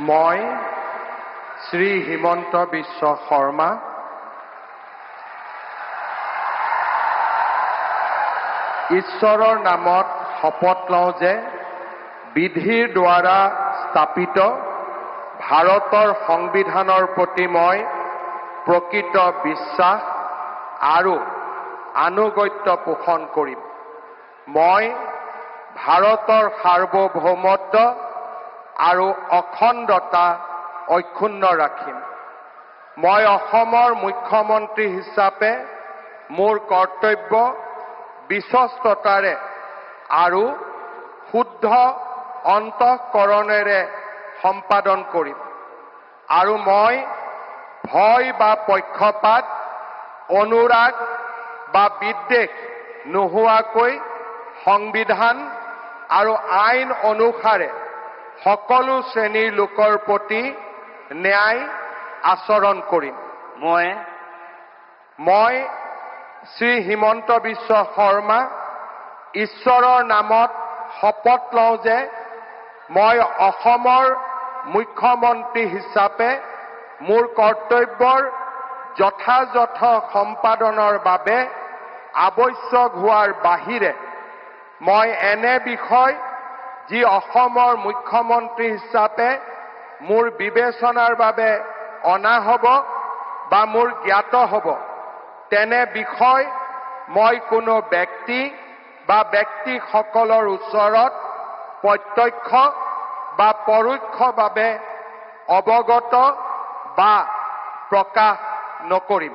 মই শ্ৰী হিমন্ত বিশ্ব শৰ্মা ঈশ্বৰৰ নামত শপত লওঁ যে বিধিৰ দ্বাৰা স্থাপিত ভাৰতৰ সংবিধানৰ প্ৰতি মই প্ৰকৃত বিশ্বাস আৰু আনুগত্য পোষণ কৰিম। মই ভাৰতৰ সাৰ্বভৌমত্ব আৰু অখণ্ডতা অক্ষুণ্ণ ৰাখিম। মই অসমৰ মুখ্যমন্ত্ৰী হিচাপে মোৰ কৰ্তব্য বিশ্বস্ততাৰে আৰু শুদ্ধ অন্তঃকৰণেৰে সম্পাদন কৰিম আৰু মই ভয় বা পক্ষপাত, অনুৰাগ বা বিদ্বেষ নোহোৱাকৈ সংবিধান আৰু আইন অনুসাৰে সকলো শ্ৰেণীৰ লোকৰ প্ৰতি ন্যায় আচৰণ কৰিম। মই শ্ৰী হিমন্ত বিশ্ব শৰ্মা ঈশ্বৰৰ নামত শপত লওঁ যে মই অসমৰ মুখ্যমন্ত্ৰী হিচাপে মোৰ কৰ্তব্যৰ যথাযথ সম্পাদনৰ বাবে আৱশ্যক হোৱাৰ বাহিৰে মই এনে বিষয় যি অসমৰ মুখ্যমন্ত্ৰী হিচাপে মোৰ বিবেচনাৰ বাবে অনা হ'ব বা মোৰ জ্ঞাত হ'ব তেনে বিষয় মই কোনো ব্যক্তি বা ব্যক্তিসকলৰ ওচৰত প্ৰত্যক্ষ বা পৰোক্ষভাৱে অৱগত বা প্ৰকাশ নকৰিম।